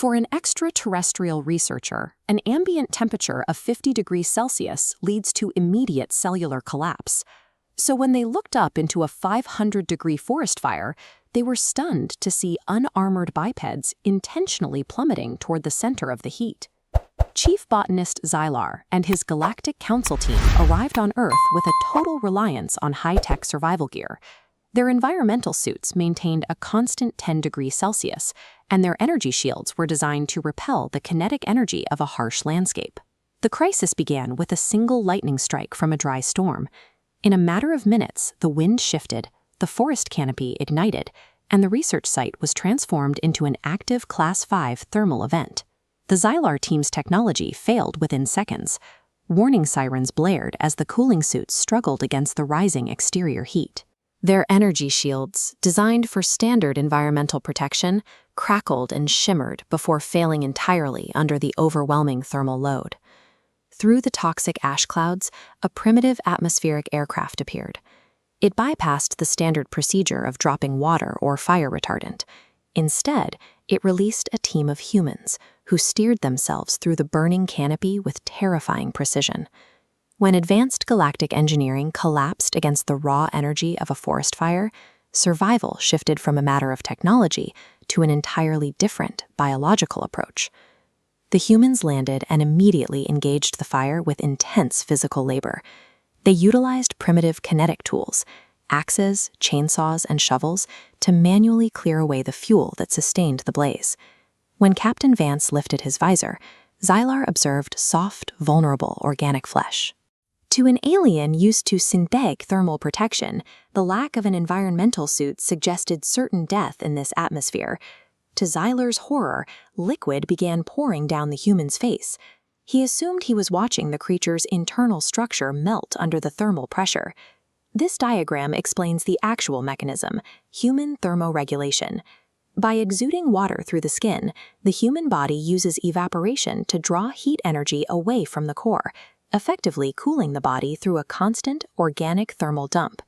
For an extraterrestrial researcher, an ambient temperature of 50 degrees Celsius leads to immediate cellular collapse. So when they looked up into a 500-degree forest fire, they were stunned to see unarmored bipeds intentionally plummeting toward the center of the heat. Chief Botanist Xylar and his Galactic Council team arrived on Earth with a total reliance on high-tech survival gear. Their environmental suits maintained a constant 10 degrees Celsius, and their energy shields were designed to repel the kinetic energy of a harsh landscape. The crisis began with a single lightning strike from a dry storm. In a matter of minutes, the wind shifted, the forest canopy ignited, and the research site was transformed into an active Class 5 thermal event. The Xylar team's technology failed within seconds. Warning sirens blared as the cooling suits struggled against the rising exterior heat. Their energy shields, designed for standard environmental protection, crackled and shimmered before failing entirely under the overwhelming thermal load. Through the toxic ash clouds, a primitive atmospheric aircraft appeared. It bypassed the standard procedure of dropping water or fire retardant. Instead, it released a team of humans who steered themselves through the burning canopy with terrifying precision. When advanced galactic engineering collapsed against the raw energy of a forest fire, survival shifted from a matter of technology to an entirely different biological approach. The humans landed and immediately engaged the fire with intense physical labor. They utilized primitive kinetic tools, axes, chainsaws, and shovels, to manually clear away the fuel that sustained the blaze. When Captain Vance lifted his visor, Xylar observed soft, vulnerable organic flesh. To an alien used to synthetic thermal protection, the lack of an environmental suit suggested certain death in this atmosphere. To Xylar's horror, liquid began pouring down the human's face. He assumed he was watching the creature's internal structure melt under the thermal pressure. This diagram explains the actual mechanism: human thermoregulation. By exuding water through the skin, the human body uses evaporation to draw heat energy away from the core, effectively cooling the body through a constant organic thermal dump.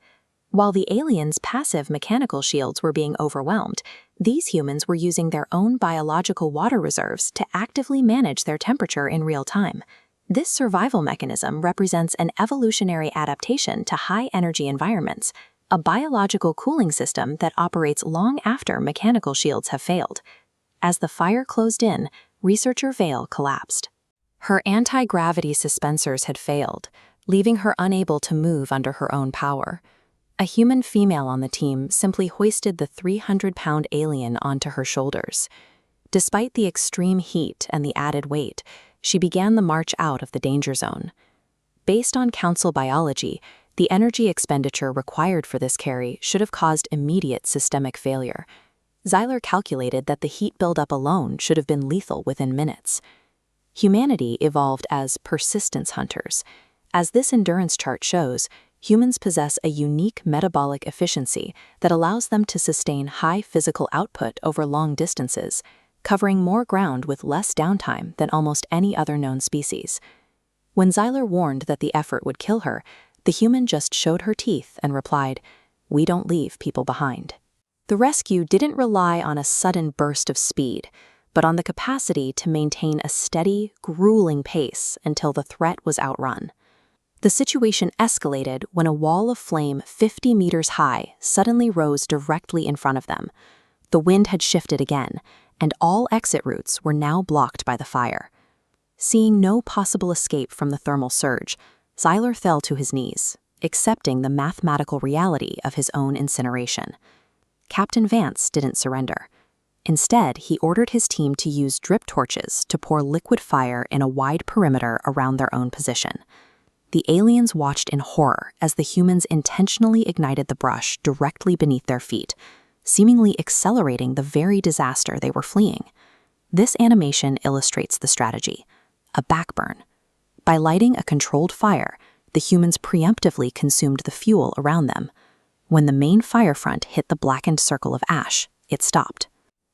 While the aliens' passive mechanical shields were being overwhelmed, these humans were using their own biological water reserves to actively manage their temperature in real time. This survival mechanism represents an evolutionary adaptation to high-energy environments, a biological cooling system that operates long after mechanical shields have failed. As the fire closed in, researcher Vale collapsed. Her anti-gravity suspensors had failed, leaving her unable to move under her own power. A human female on the team simply hoisted the 300-pound alien onto her shoulders. Despite the extreme heat and the added weight, she began the march out of the danger zone. Based on council biology, the energy expenditure required for this carry should have caused immediate systemic failure. Xylar calculated that the heat buildup alone should have been lethal within minutes. Humanity evolved as persistence hunters. As this endurance chart shows, humans possess a unique metabolic efficiency that allows them to sustain high physical output over long distances, covering more ground with less downtime than almost any other known species. When Xylar warned that the effort would kill her, the human just showed her teeth and replied, "We don't leave people behind." The rescue didn't rely on a sudden burst of speed, but on the capacity to maintain a steady, grueling pace until the threat was outrun. The situation escalated when a wall of flame 50 meters high suddenly rose directly in front of them. The wind had shifted again, and all exit routes were now blocked by the fire. Seeing no possible escape from the thermal surge, Xylar fell to his knees, accepting the mathematical reality of his own incineration. Captain Vance didn't surrender. Instead, he ordered his team to use drip torches to pour liquid fire in a wide perimeter around their own position. The aliens watched in horror as the humans intentionally ignited the brush directly beneath their feet, seemingly accelerating the very disaster they were fleeing. This animation illustrates the strategy: a backburn. By lighting a controlled fire, the humans preemptively consumed the fuel around them. When the main fire front hit the blackened circle of ash, it stopped.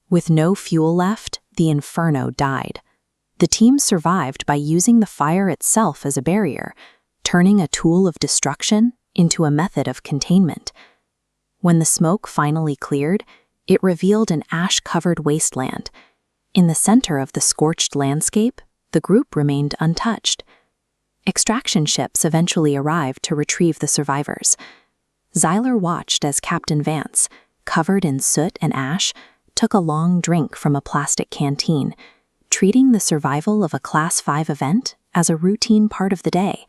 With no fuel left, the inferno died. The team survived by using the fire itself as a barrier, turning a tool of destruction into a method of containment. When the smoke finally cleared, it revealed an ash-covered wasteland. In the center of the scorched landscape, the group remained untouched. Extraction ships eventually arrived to retrieve the survivors. Xylar watched as Captain Vance, covered in soot and ash, took a long drink from a plastic canteen, treating the survival of a Class 5 event as a routine part of the day.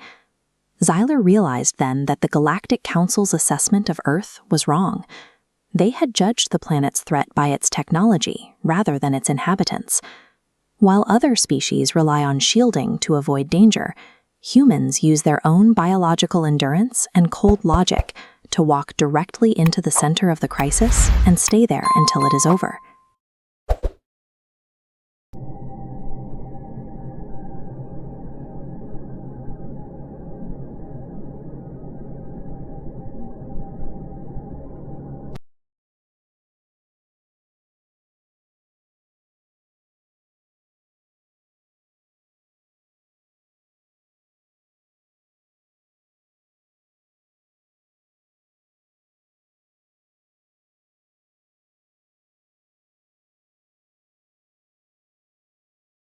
Xylar realized then that the Galactic Council's assessment of Earth was wrong. They had judged the planet's threat by its technology rather than its inhabitants. While other species rely on shielding to avoid danger, humans use their own biological endurance and cold logic to walk directly into the center of the crisis and stay there until it is over.